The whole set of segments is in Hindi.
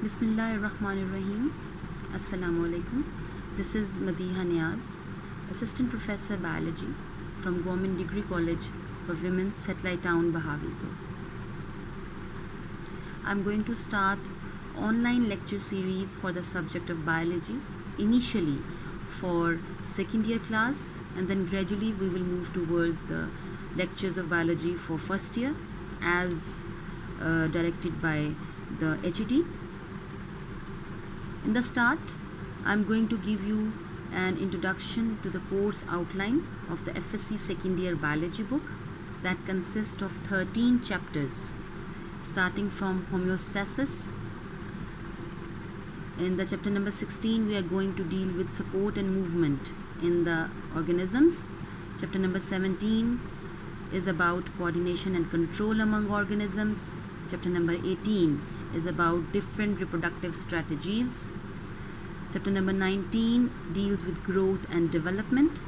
Bismillahirrahmanirrahim. Assalamu alaikum. This is Madiha Niaz, Assistant Professor Biology from Government Degree College for Women, Satellite Town, Bahawalpur. I'm going to start online lecture series for the subject of biology, initially for second year class, and then gradually we will move towards the lectures of biology for first year as directed by the HET. In the start, I'm going to give you an introduction to the course outline of the FSC second year biology book that consists of 13 chapters starting from homeostasis. In the chapter number 16, we are going to deal with support and movement in the organisms. Chapter number 17 is about coordination and control among organisms. Chapter number 18 is about different reproductive strategies. Chapter number 19 deals with growth and development.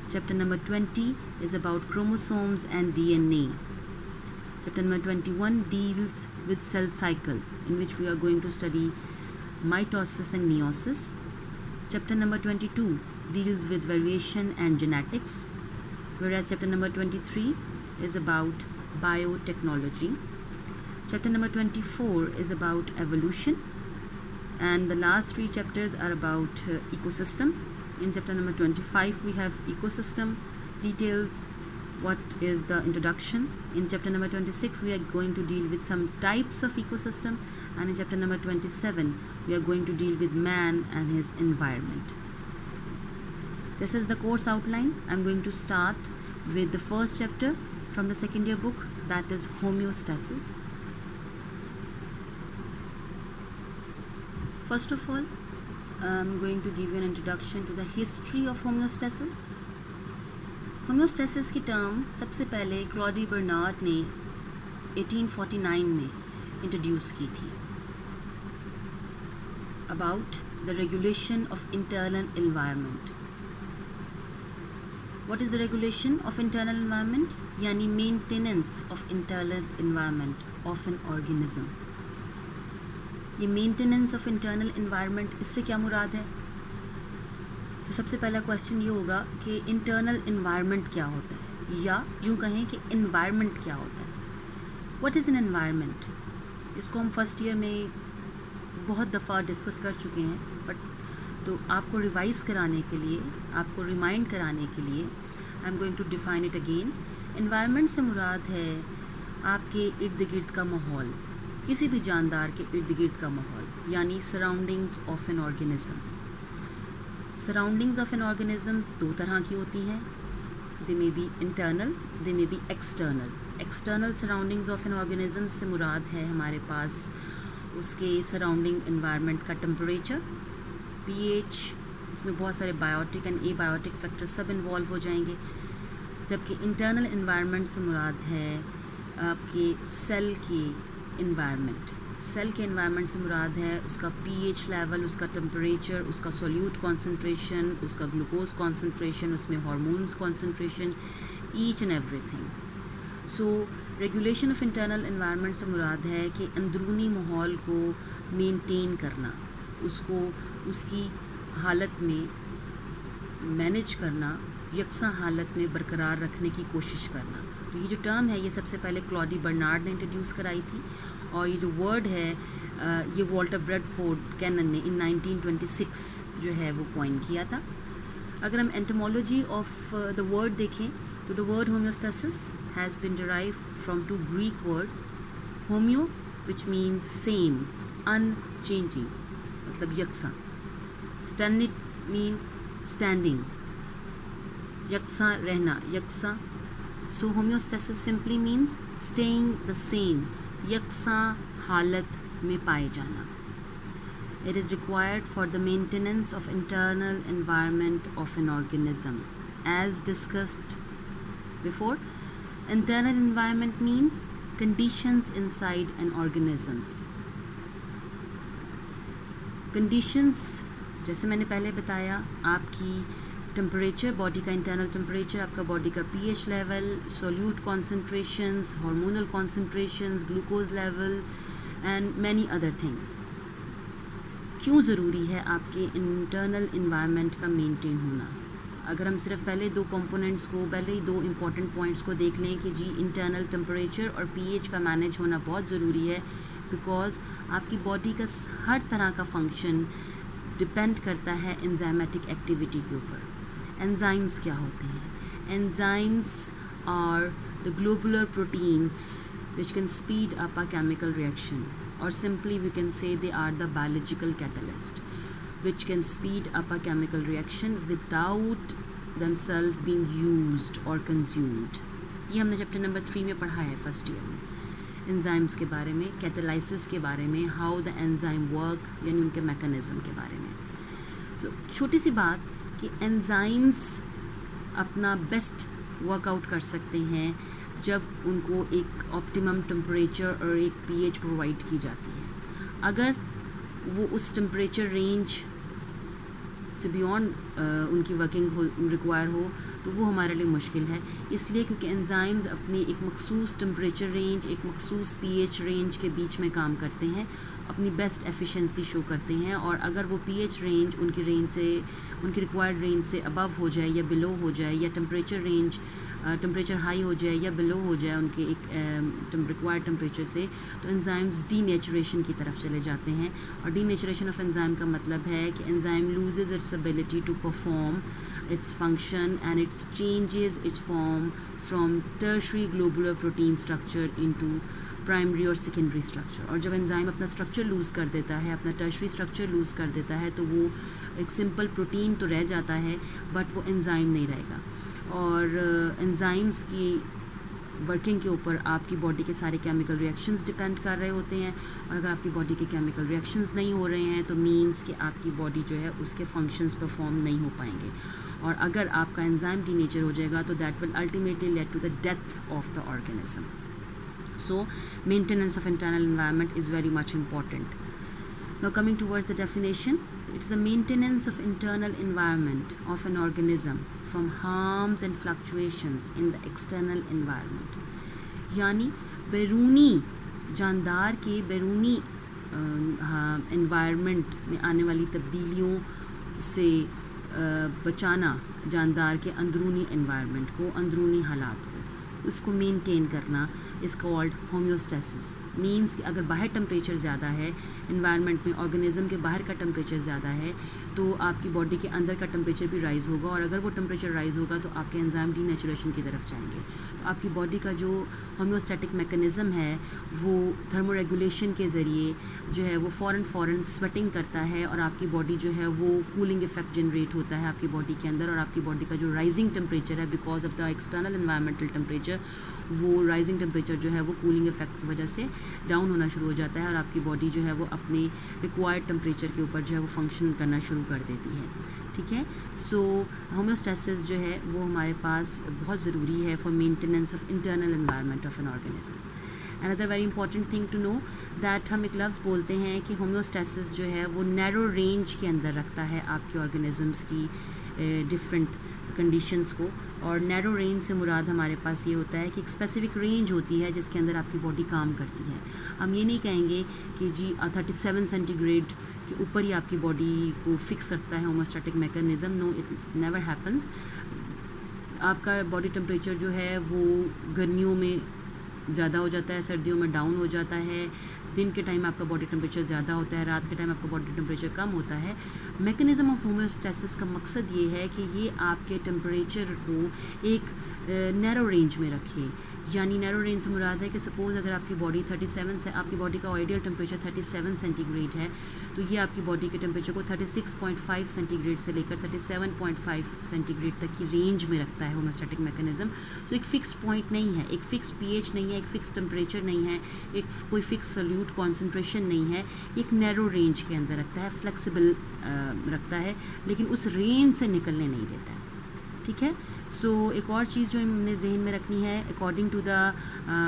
Chapter number 20 is about chromosomes and DNA. Chapter number 21 deals with cell cycle, in which we are going to study mitosis and meiosis. Chapter number 22 deals with variation and genetics, whereas chapter number 23 is about biotechnology. Chapter number 24 is about evolution, and the last three chapters are about ecosystem. In chapter number 25 we have ecosystem details, what is the introduction. In chapter number 26 we are going to deal with some types of ecosystem, and in chapter number 27 we are going to deal with man and his environment. This is the course outline. I'm going to start with the first chapter from the second year book, that is homeostasis. First of all, I'm going to give you an introduction to the history of homeostasis. Homeostasis की टर्म सबसे पहले क्लॉडी बर्नार्ड ने 1849 में इंट्रोड्यूस की थी, about the regulation of internal environment. What is the regulation of internal environment? यानी maintenance of internal environment of an organism. ये मेंटेनेंस ऑफ इंटरनल एनवायरनमेंट, इससे क्या मुराद है? तो सबसे पहला क्वेश्चन ये होगा कि इंटरनल एनवायरनमेंट क्या होता है, या यूँ कहें कि एनवायरनमेंट क्या होता है. What is an environment? इसको हम फर्स्ट ईयर में बहुत दफ़ा डिस्कस कर चुके हैं, बट तो आपको रिवाइज़ कराने के लिए, आपको रिमाइंड कराने के लिए I am going to define it again. Environment से मुराद है आपके इर्द गिर्द का माहौल, किसी भी जानदार के इर्द गिर्द का माहौल, यानी surroundings of an organism. Surroundings of an organisms दो तरह की होती हैं. They may be internal, they may be external. External surroundings of an organism से मुराद है हमारे पास उसके सराउंडिंग एनवायरनमेंट का टेम्परेचर, पीएच, इसमें बहुत सारे बायोटिक एंड एबायोटिक फैक्टर सब इन्वॉल्व हो जाएंगे. जबकि इंटरनल एनवायरनमेंट से मुराद है आपके सेल के एनवायरनमेंट. सेल के एनवायरनमेंट से मुराद है उसका पीएच लेवल, उसका टेम्परेचर, उसका सोल्यूट कॉन्सेंट्रेशन, उसका ग्लूकोज कॉन्सेंट्रेशन, उसमें hormones concentration, each and everything. So regulation of internal environment से मुराद है कि अंदरूनी माहौल को मेंटेन करना, उसको उसकी हालत में मैनेज करना, यकसा हालत में बरकरार रखने की कोशिश करना. तो ये जो टर्म है ये सबसे पहले क्लॉडी बर्नार्ड ने इंट्रोड्यूस कराई थी, और ये जो वर्ड है ये वॉल्टर ब्रैडफोर्ड कैनन ने इन 1926 जो है वो कॉइन किया था. अगर हम एंटोमोलॉजी ऑफ द वर्ड देखें तो the word homeostasis has been derived from two Greek words. Homeo which means same, unchanging, मतलब यकसा. स्टैंडिंग मीन स्टैंडिंग, यकसा रहना, यकसा. So homeostasis simply means staying the same, यकसा हालत में पाए जाना. It is required for the maintenance of internal environment of an organism. As discussed before, internal environment means conditions inside an organisms. Conditions, जैसे मैंने पहले बताया, आपकी टेम्परेचर, बॉडी का इंटरनल टेम्परेचर, आपका बॉडी का pH level, solute concentrations, hormonal concentrations, glucose level and many other things. क्यों ज़रूरी है आपके इंटरनल इन्वायरमेंट का मेंटेन होना। अगर हम सिर्फ पहले दो कंपोनेंट्स को, पहले ही दो इम्पॉर्टेंट पॉइंट्स को देख लें कि जी इंटरनल टेम्परेचर और पीएच का मैनेज होना बहुत ज़रूरी है, बिकॉज आपकी बॉडी का हर तरह का फंक्शन डिपेंड करता है एंजाइमेटिक एक्टिविटी के ऊपर। एंजाइम्स क्या होते हैं? Enzymes are the globular proteins which can speed up a chemical reaction, or simply we can say they are the biological catalyst which can speed up a chemical reaction without themselves being used or consumed. ये हमने चैप्टर नंबर 3 में पढ़ा है फर्स्ट ईयर में, एंजाइम्स के बारे में, कैटालाइसिस के बारे में, हाउ द एंजाइम वर्क, यानी उनके मैकेनिज्म के बारे में। सो छोटी सी बात कि एंजाइम्स अपना बेस्ट वर्कआउट कर सकते हैं जब उनको एक ऑप्टिमम टेम्परेचर और एक पीएच प्रोवाइड की जाती है। अगर वो उस टेम्परेचर रेंज से बियॉन्ड उनकी वर्किंग रिक्वायर हो तो वो हमारे लिए मुश्किल है, इसलिए क्योंकि एंजाइम्स अपनी एक मखसूस टेम्परेचर रेंज, एक मखसूस पीएच रेंज के बीच में काम करते हैं, अपनी बेस्ट एफिशिएंसी शो करते हैं। और अगर वो पीएच रेंज उनकी रेंज से, उनकी रिक्वायर्ड रेंज से अबव हो जाए या बिलो हो जाए, या टेम्परेचर हाई हो जाए या बिलो हो जाए उनके एक रिक्वायर्ड टेम्परेचर से, तो एंजाइम्स डीनेचुरेशन की तरफ चले जाते हैं। और डीनेचुरेशन ऑफ एंजाइम का मतलब है कि enzyme loses its ability to perform its function and it changes its form from tertiary globular protein structure into primary और सेकेंडरी स्ट्रक्चर। और जब एंजाइम अपना स्ट्रक्चर लूज़ कर देता है, अपना टर्शरी स्ट्रक्चर लूज़ कर देता है, तो वो एक सिंपल प्रोटीन तो रह जाता है बट वो एंजाइम नहीं रहेगा। और एंजाइम्स की वर्किंग के ऊपर आपकी बॉडी के सारे केमिकल रिएक्शंस डिपेंड कर रहे होते हैं, और अगर आपकी बॉडी के केमिकल रिएक्शंस नहीं हो रहे हैं तो मीन्स कि आपकी बॉडी जो है उसके फंक्शंस परफॉर्म नहीं हो पाएंगे। और अगर आपका एंजाइम डीनेचर हो जाएगा तो that will ultimately led to the death of the organism. So maintenance of internal environment is very much important. Now coming towards the definition, it's the maintenance of internal environment of an organism from harms and fluctuations in the external environment. यानी बैरूनी जानदार के बैरूनी environment में आने वाली तब्दीलियों से बचाना, जानदार के अंदरूनी environment को, अंदरूनी हालात को, उसको मेंटेन करना इज़ कॉल्ड होम्योस्टेसिस। मीन्स कि अगर बाहर टेम्परेचर ज़्यादा है इन्वायरमेंट में, ऑर्गेनिज्म के बाहर का टेम्परेचर ज़्यादा है, तो आपकी बॉडी के अंदर का टेम्परेचर भी राइज़ होगा, और अगर वो टेम्परेचर राइज़ होगा तो आपके एंजाइम डीनेचुरेशन की तरफ जाएंगे। तो आपकी बॉडी का जो होम्योस्टैटिक मैकेनिज़्म है वो थर्मोरेगुलेशन के ज़रिए जो है वो फ़ौरन स्वेटिंग करता है, और आपकी बॉडी जो है वो कूलिंग इफेक्ट जनरेट होता है आपकी बॉडी के अंदर, और आपकी बॉडी का जो राइजिंग टेम्परेचर है because of the external environmental temperature, वो राइजिंग टेम्परेचर जो है वो कूलिंग इफेक्ट की वजह से डाउन होना शुरू हो जाता है, और आपकी बॉडी जो है वो अपने रिक्वायर्ड टेम्परेचर के ऊपर जो है वो फंक्शन करना शुरू कर देती है। ठीक है, सो होम्योस्टेसिस जो है वो हमारे पास बहुत ज़रूरी है for maintenance of internal environment of an organism. Another very important thing to know that हम एक लफ्ज़ बोलते हैं कि होम्योस्टेसिस जो है वो नैरो रेंज के अंदर रखता है आपके ऑर्गेनिजम्स की डिफरेंट कंडीशंस को। और नैरो रेंज से मुराद हमारे पास ये होता है कि एक स्पेसिफिक रेंज होती है जिसके अंदर आपकी बॉडी काम करती है। हम ये नहीं कहेंगे कि जी 37 सेंटीग्रेड के ऊपर ही आपकी बॉडी को फिक्स रखता है homeostatic mechanism, no it never happens. आपका बॉडी टेम्परेचर जो है वो गर्मियों में ज़्यादा हो जाता है, सर्दियों में डाउन हो जाता है, दिन के टाइम आपका बॉडी टेम्परेचर ज़्यादा होता है, रात के टाइम आपका बॉडी टेम्परेचर कम होता है। मैकेनिज़्म ऑफ होम्योस्टेसिस का मकसद ये है कि ये आपके टेम्परेचर को एक नैरो रेंज में रखे। यानी नैरो रेंज से मुराद है कि सपोज़ अगर आपकी बॉडी 37 से, आपकी बॉडी का आइडियल टेम्परेचर 37 सेंटीग्रेड है, तो ये आपकी बॉडी के टेम्परेचर को 36.5 सेंटीग्रेड से लेकर 37.5 सेंटीग्रेड तक की रेंज में रखता है होम्योस्टैटिक मैकेनिज्म। तो एक फ़िक्स पॉइंट नहीं है, एक फ़िक्स पीएच नहीं है, एक फ़िक्स टेम्परेचर नहीं है, एक कोई फ़िक्स सॉल्यूट कॉन्सेंट्रेशन नहीं है, एक नैरो रेंज के अंदर रखता है, फ्लेक्सिबल रखता है, लेकिन उस रेंज से निकलने नहीं देता है। ठीक है, सो एक और चीज़ जो हमने जहन में रखनी है, according to the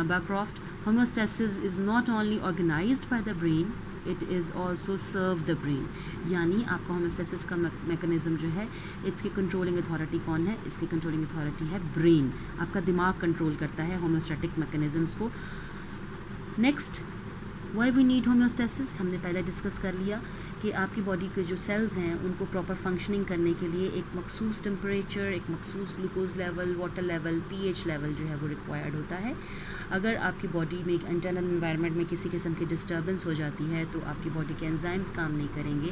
Barcroft, homeostasis is not only organized by the brain, it is also serve the brain. यानी आपका होम्योस्टेसिस का मैकेनिज्म जो है, इसकी कंट्रोलिंग अथॉरिटी कौन है? इसकी कंट्रोलिंग अथॉरिटी है ब्रेन। आपका दिमाग कंट्रोल करता है होम्योस्टैटिक मैकेनिज्म्स को। Next why we need homeostasis, हमने पहले डिस्कस कर लिया कि आपकी बॉडी के जो सेल्स हैं उनको प्रॉपर फंक्शनिंग करने के लिए एक मखसूस टेम्परेचर, एक मखसूस glucose level, water level, pH level जो है वो रिक्वायर्ड होता है। अगर आपकी बॉडी में एक इंटरनल एनवायरनमेंट में किसी किस्म की डिस्टर्बेंस हो जाती है तो आपकी बॉडी के एंजाइम्स काम नहीं करेंगे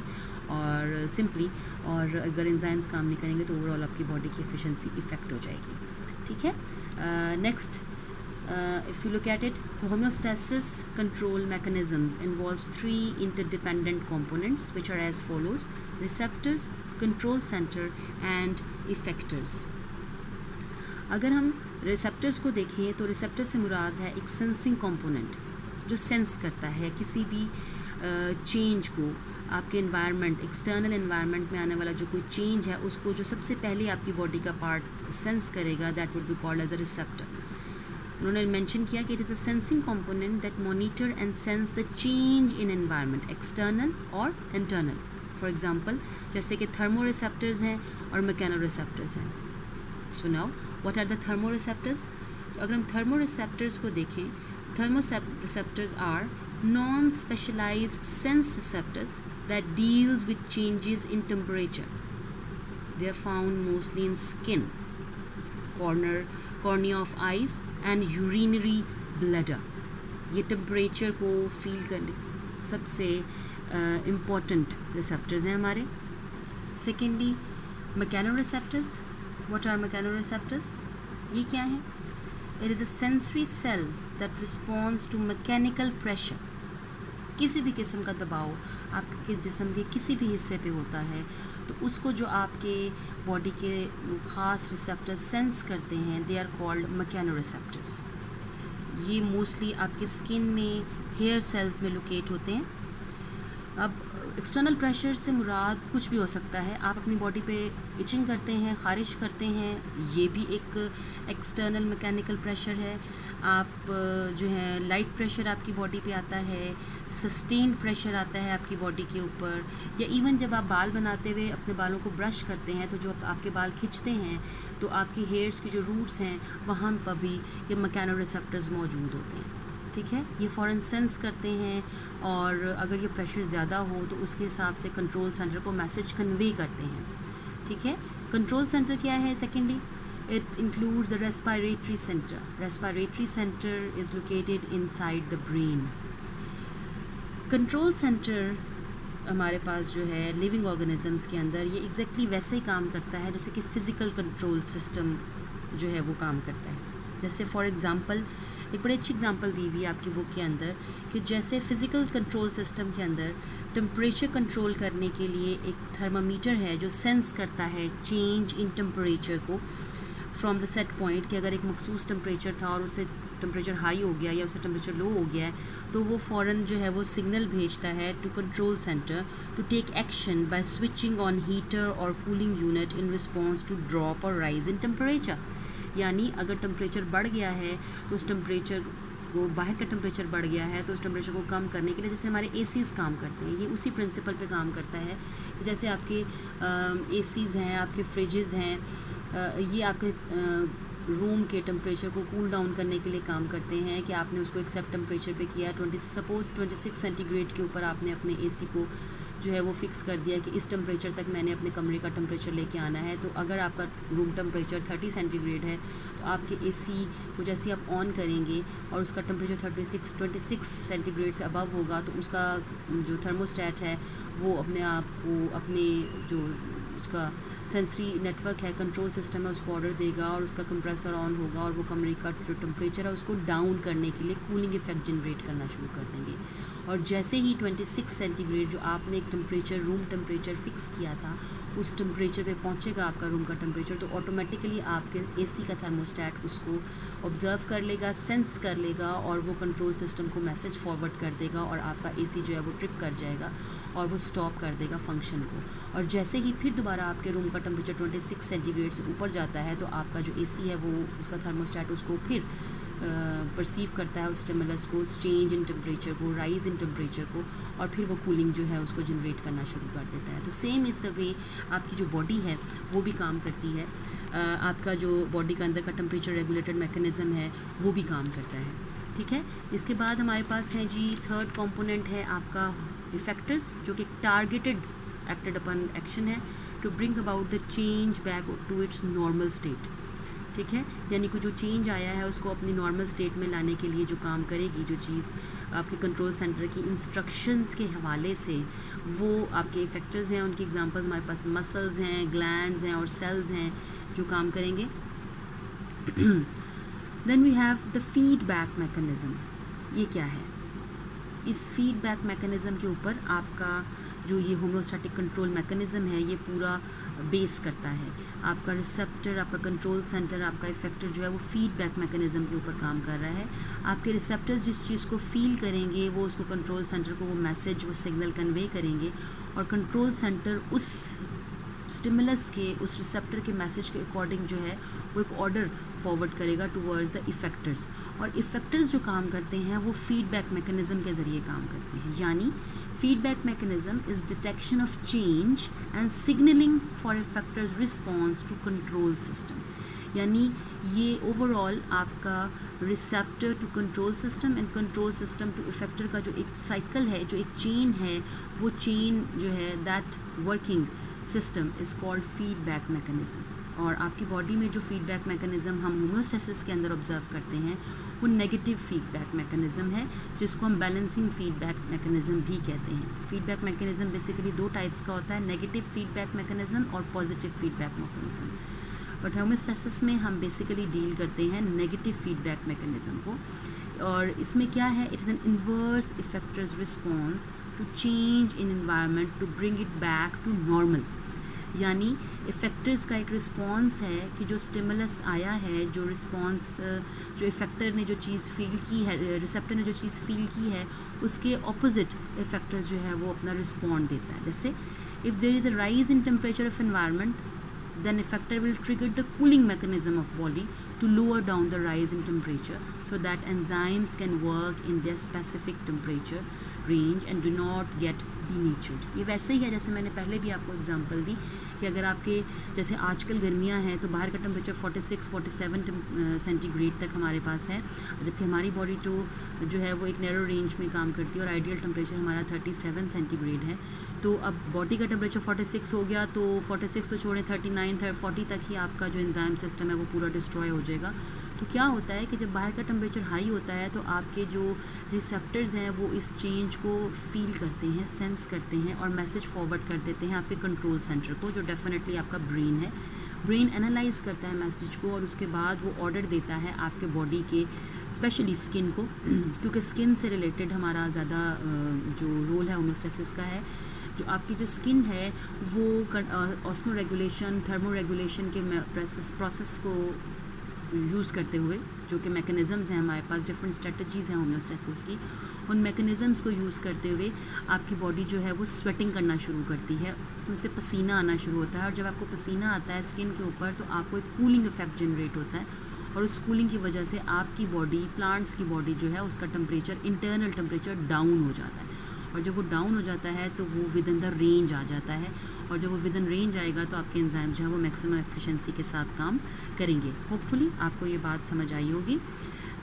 और सिंपली, और अगर एंजाइम्स काम नहीं करेंगे तो ओवरऑल आपकी बॉडी की एफिशिएंसी इफ़ेक्ट हो जाएगी। ठीक है, next if you look at it, the homeostasis control mechanisms involves 3 interdependent components which are as follows: receptors, control center and effectors. अगर हम रिसेप्टर्स को देखें तो रिसेप्टर से मुराद है एक सेंसिंग कंपोनेंट जो सेंस करता है किसी भी चेंज को, आपके एनवायरनमेंट, एक्सटर्नल एनवायरनमेंट में आने वाला जो कोई चेंज है उसको जो सबसे पहले आपकी बॉडी का पार्ट सेंस करेगा, that would be called as a receptor. उन्होंने मेंशन किया कि it is a sensing component that monitor and sense the change in environment, external और इंटरनल। फॉर एग्जांपल जैसे कि थर्मोरिसेप्टर्स हैं और मैकेनोरिसेप्टर्स हैं। So now what are the thermoreceptors? तो अगर हम थर्मोरिसेप्टर्स को देखें, thermoreceptors are non specialized sense receptors that deals with changes in temperature. They are found mostly in skin, cornea of eyes and urinary bladder. ये टेम्परेचर को फील करने सबसे इम्पॉर्टेंट रिसेप्टर्स हैं हमारे। Secondly mechanoreceptors. What are mechanoreceptors? ये क्या है? It is a sensory cell that responds to mechanical pressure. किसी भी किस्म का दबाव आपके जिस्म के किसी भी हिस्से पे होता है तो उसको जो आपके बॉडी के ख़ास रिसेप्टर्स सेंस करते हैं, दे आर कॉल्ड मैकेनोरिसेप्टर्स। ये मोस्टली आपके स्किन में, हेयर सेल्स में लोकेट होते हैं। अब एक्सटर्नल प्रेशर से मुराद कुछ भी हो सकता है। आप अपनी बॉडी पे इचिंग करते हैं, ख़ारिश करते हैं, ये भी एक एक्सटर्नल मैकेनिकल प्रेशर है। आप जो है लाइट प्रेशर आपकी बॉडी पे आता है, सस्टेन्ड प्रेशर आता है आपकी बॉडी के ऊपर, या इवन जब आप बाल बनाते हुए अपने बालों को ब्रश करते हैं तो जो आपके बाल खिंचते हैं तो आपकी हेयर्स की जो रूट्स हैं वहाँ पर भी ये मैकेनोरिसेप्टर्स मौजूद होते हैं। ठीक है, ये फ़ौरन सेंस करते हैं और अगर ये प्रेशर ज़्यादा हो तो उसके हिसाब से कंट्रोल सेंटर को मैसेज कन्वे करते हैं। ठीक है, कंट्रोल सेंटर क्या है? Secondly it includes the respiratory center. Respiratory center is located inside the brain. Control centre हमारे पास जो है लिविंग ऑर्गेनिजम्स के अंदर ये एग्जैक्टली वैसे ही काम करता है जैसे कि फ़िज़िकल कंट्रोल सिस्टम जो है वो काम करता है। जैसे फॉर एग्ज़ाम्पल एक बड़ी अच्छी एग्जांपल दी हुई है आपकी बुक के अंदर कि जैसे फ़िज़िकल कंट्रोल सिस्टम के अंदर टेम्परेचर कंट्रोल करने के लिए एक थर्मामीटर है जो सेंस करता है चेंज इन टेम्परेचर को फ्रॉम द सेट पॉइंट, कि अगर एक मखसूस टेम्परेचर था और उससे टेम्परेचर हाई हो गया या उससे टेम्परेचर लो हो गया है तो वो फ़ौरन जो है वो सिग्नल भेजता है to control center to take action by switching on heater और cooling unit in response to drop और राइज इन टेम्परेचर। यानी अगर टेम्परेचर बढ़ गया है तो उस टेम्परेचर को, बाहर का टेम्परेचर बढ़ गया है तो उस टेम्परेचर को कम करने के लिए जैसे हमारे एसीज़ काम करते हैं, ये उसी प्रिंसिपल पे काम करता है। जैसे आपके एसीज़ हैं, आपके फ्रिजेज़ हैं, ये आपके रूम के टेम्परेचर को कूल डाउन करने के लिए काम करते हैं कि आपने उसको एक सेट टेम्परेचर पे किया, 26 सेंटीग्रेड के ऊपर आपने अपने एसी को जो है वो फिक्स कर दिया कि इस टेम्परेचर तक मैंने अपने कमरे का टेम्परेचर लेके आना है। तो अगर आपका रूम टेम्परेचर 30 सेंटीग्रेड है तो आपके एसी को जैसे आप ऑन करेंगे और उसका टेम्परेचर 26 सेंटीग्रेड से अबव होगा तो उसका जो थर्मोस्टेट है वो अपने आप को अपने जो उसका सेंसरी नेटवर्क है, कंट्रोल सिस्टम है, उसको ऑर्डर देगा और उसका कंप्रेसर ऑन होगा और वो कमरे का जो टेम्परेचर है उसको डाउन करने के लिए कूलिंग इफेक्ट जनरेट करना शुरू कर देंगे। और जैसे ही 26 सेंटीग्रेड जो आपने एक टेम्परेचर, रूम टेम्परेचर फिक्स किया था, उस टेम्परेचर पे पहुंचेगा आपका रूम का टेम्परेचर तो ऑटोमेटिकली आपके एसी का थर्मोस्टेट उसको ऑब्जर्व कर लेगा, सेंस कर लेगा और वो कंट्रोल सिस्टम को मैसेज फॉरवर्ड कर देगा और आपका एसी जो है वो ट्रिप कर जाएगा और वो स्टॉप कर देगा फंक्शन को। और जैसे ही फिर दोबारा आपके रूम का टेम्परेचर 26 सेंटीग्रेड से ऊपर जाता है तो आपका जो एसी है वो उसका थर्मोस्टेट उसको फिर परसीव करता है उस स्टिमुलस को, चेंज इन टेम्परेचर को, राइज इन टेम्परेचर को, और फिर वो कूलिंग जो है उसको जनरेट करना शुरू कर देता है। तो सेम इज़ द वे आपकी जो बॉडी है वो भी काम करती है, आपका जो बॉडी का अंदर का टेम्परेचर रेगुलेटेड मैकेनिज़्म है वो भी काम करता है। ठीक है। इसके बाद हमारे पास है जी थर्ड कंपोनेंट है आपका इफेक्टर्स, जो कि टारगेटेड एक्टेड अपन एक्शन है to bring about the change back to its normal state. ठीक है, यानी कि जो चेंज आया है उसको अपनी नॉर्मल स्टेट में लाने के लिए जो काम करेगी, जो चीज़ आपके कंट्रोल सेंटर की इंस्ट्रक्शंस के हवाले से, वो आपके इफेक्टर्स हैं। उनके एग्जांपल्स हमारे पास मसल्स हैं, ग्लैंड्स हैं और सेल्स हैं जो काम करेंगे। Then we have the feedback mechanism. ये क्या है? इस फीडबैक मैकेनिज़्म के ऊपर आपका जो ये होम्योस्टैटिक कंट्रोल मैकेनिज़्म है ये पूरा बेस करता है। आपका रिसेप्टर, आपका कंट्रोल सेंटर, आपका इफेक्टर जो है वो फीडबैक मैकेनिज़्म के ऊपर काम कर रहा है। आपके रिसेप्टर्स जिस चीज़ को फील करेंगे वो उसको कंट्रोल सेंटर को वो मैसेज, वो सिग्नल कन्वे करेंगे, और कंट्रोल सेंटर उस स्टिमुलस के, उस रिसेप्टर के मैसेज के अकॉर्डिंग जो है वो एक ऑर्डर फॉरवर्ड करेगा टूवर्ड्स द इफेक्टर्स। और इफेक्टर्स जो काम करते हैं वो फीडबैक मैकेनिज़्म के ज़रिए काम करते हैं। यानी feedback mechanism is detection of change and signaling for effector's response to control system। यानी ये ओवरऑल आपका receptor to control system and control system to effector का जो एक साइकिल है, जो एक चेन है, वो चेन जो है that working system is called feedback mechanism. और आपकी बॉडी में जो फीडबैक मैकेनिज़्म हम होम्योस्टैसिस के अंदर ऑब्जर्व करते हैं वो नेगेटिव फीडबैक मैकेनिज़्म है, जिसको हम बैलेंसिंग फीडबैक मैकेनिज़्म भी कहते हैं। फीडबैक मैकेनिज़्म बेसिकली दो टाइप्स का होता है, नेगेटिव फीडबैक मैकेनिज़्म और positive feedback mechanism. But homeostasis में हम बेसिकली डील करते हैं नेगेटिव फीडबैक मैकेनिज़्म को। और इसमें क्या है? It is an inverse effectors response to change in environment to bring it back to normal. यानी इफेक्टर्स का एक रिस्पॉन्स है कि जो स्टिमुलस आया है, जो रिस्पॉन्स, जो इफेक्टर ने जो चीज़ फील की है, रिसेप्टर ने जो चीज़ फील की है, उसके ऑपोजिट इफेक्टर जो है वो अपना रिस्पॉन्ड देता है। जैसे if there is a rise in temperature of environment, then effector will trigger the cooling mechanism of body to lower down the rise in temperature so that enzymes can work in their specific temperature range and do not get denatured। ये वैसे ही है जैसे मैंने पहले भी आपको एग्जांपल दी कि अगर आपके जैसे आजकल गर्मियाँ हैं तो बाहर का टेम्परेचर 46-47 सेंटीग्रेड तक हमारे पास है, जबकि हमारी बॉडी तो जो है वो एक नैरो रेंज में काम करती है और आइडियल टेम्परेचर हमारा 37 सेंटीग्रेड है। तो अब बॉडी का टेम्परेचर 46 हो गया तो 46 तो छोड़ें, 39-40 तक ही आपका जो एंजाइम सिस्टम है वो पूरा डिस्ट्रॉय हो जाएगा। तो क्या होता है कि जब बाहर का टेम्परेचर हाई होता है तो आपके जो रिसेप्टर्स हैं वो इस चेंज को फील करते हैं, सेंस करते हैं और मैसेज फॉरवर्ड कर देते हैं आपके कंट्रोल सेंटर को, जो डेफिनेटली आपका ब्रेन है। ब्रेन एनालाइज करता है मैसेज को और उसके बाद वो ऑर्डर देता है आपके बॉडी के, स्पेशली स्किन को, क्योंकि स्किन से रिलेटेड हमारा ज़्यादा जो रोल है होम्योस्टैसिस का है। जो आपकी जो स्किन है वो ऑस्मो रेगुलेशन, थर्मो रेगुलेशन के प्रोसेस को यूज़ करते हुए, जो कि मैकेनिज़म्स हैं हमारे पास, डिफरेंट स्ट्रेटजीज़ हैं होम्योस्टैसिस की, उन मैकेनिज़म्स को यूज़ करते हुए आपकी बॉडी जो है वो स्वेटिंग करना शुरू करती है, उसमें से पसीना आना शुरू होता है। और जब आपको पसीना आता है स्किन के ऊपर तो आपको एक कूलिंग इफेक्ट जनरेट होता है और उस कूलिंग की वजह से आपकी बॉडी, प्लांट्स की बॉडी जो है उसका टेम्परेचर, इंटरनल टेम्परेचर डाउन हो जाता है। और जब वो डाउन हो जाता है तो वो विद इन द रेंज आ जाता है, और जब वो विद इन रेंज आएगा तो आपके एंजाइम जो है वो मैक्सिमम एफिशिएंसी के साथ काम करेंगे। होपफुली आपको ये बात समझ आई होगी।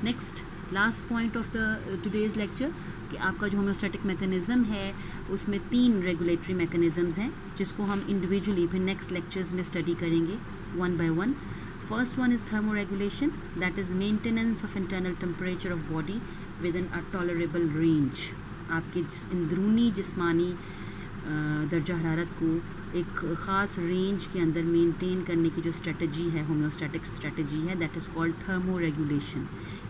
Next last point of the today's lecture कि आपका जो होम्योस्टैटिक मैकेनिज़्म है उसमें 3 रेगुलेटरी मैकेनिज़म्स हैं जिसको हम इंडिविजुअली फिर नेक्स्ट लेक्चर्स में स्टडी करेंगे one by one. First one is thermoregulation, that is maintenance of internal temperature of body with in a tolerable range. आपके अंदरूनी जिस्मानी दर्जा हरारत को एक ख़ास रेंज के अंदर मेंटेन करने की जो स्ट्रेटजी है, होम्योस्टैटिक स्ट्रेटजी है, that is called thermoregulation.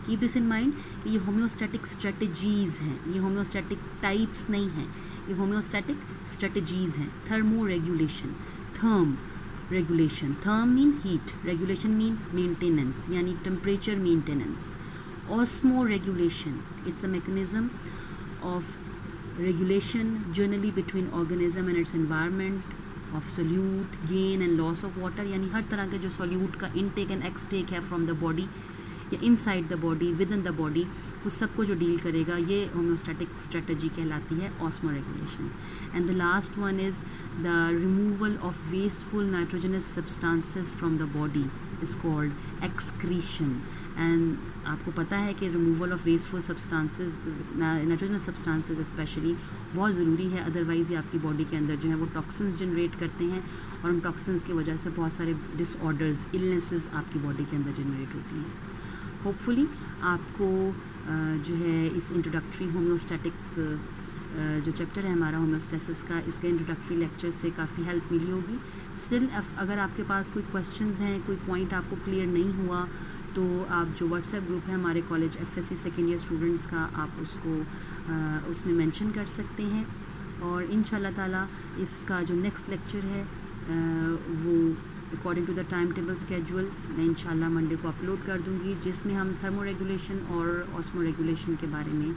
Keep this in mind, ये होम्योस्टैटिक स्ट्रेटजीज़ हैं, ये होम्योस्टैटिक टाइप्स नहीं हैं, ये होम्योस्टैटिक स्ट्रेटजीज़ हैं। Thermoregulation, thermo regulation, thermo mean heat, regulation mean maintenance यानी temperature maintenance. Osmo regulation, it's a mechanism of regulation generally between organism and its environment, of solute gain and loss of water, यानी हर तरह के जो solute का intake and extake है from the body या inside the body, within the body, उस सब को जो डील करेगा ये homeostatic strategy कहलाती है osmoregulation। And the last one is the removal of wasteful nitrogenous substances from the body, is called excretion. And आपको पता है कि removal of wasteful substances, nitrogenous substances specially बहुत ज़रूरी है, अदरवाइज़ ये आपकी बॉडी के अंदर जो है वो टॉक्सिन्स जनरेट करते हैं और उन टॉक्सिन्स की वजह से बहुत सारे डिसऑर्डर्स, इलनेसेस आपकी बॉडी के अंदर जनरेट होती हैं। होपफुली आपको जो है इस इंट्रोडक्टरी होम्योस्टैटिक जो चैप्टर है हमारा होम्योस्टेसिस का, इसके इंट्रोडक्टरी लेक्चर से काफ़ी हेल्प मिली होगी। स्टिल अगर आपके पास कोई क्वेश्चंस हैं, कोई पॉइंट आपको क्लियर नहीं हुआ, तो आप जो व्हाट्सएप ग्रुप है हमारे college FSC second year students का, आप उसको उसमें मेंशन कर सकते हैं। और इंशाल्लाह ताला इसका जो नेक्स्ट लेक्चर है वो according to the time table schedule मैं इंशाल्लाह मंडे को अपलोड कर दूंगी, जिसमें हम थर्मो रेगुलेशन और ऑस्मो रेगुलेशन के बारे में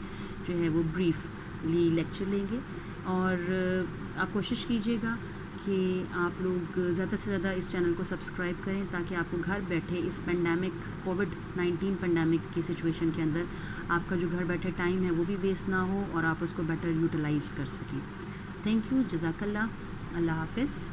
जो है वो ब्रीफली लेक्चर लेंगे। और आप कोशिश कीजिएगा कि आप लोग ज़्यादा से ज़्यादा इस चैनल को सब्सक्राइब करें, ताकि आपको घर बैठे इस पेंडेमिक कोविड-19 पेंडेमिक की सिचुएशन के अंदर आपका जो घर बैठे टाइम है वो भी वेस्ट ना हो और आप उसको बेटर यूटिलाइज़ कर सकें। थैंक यू, जज़ाकल्लाह, अल्लाह हाफ़िज़।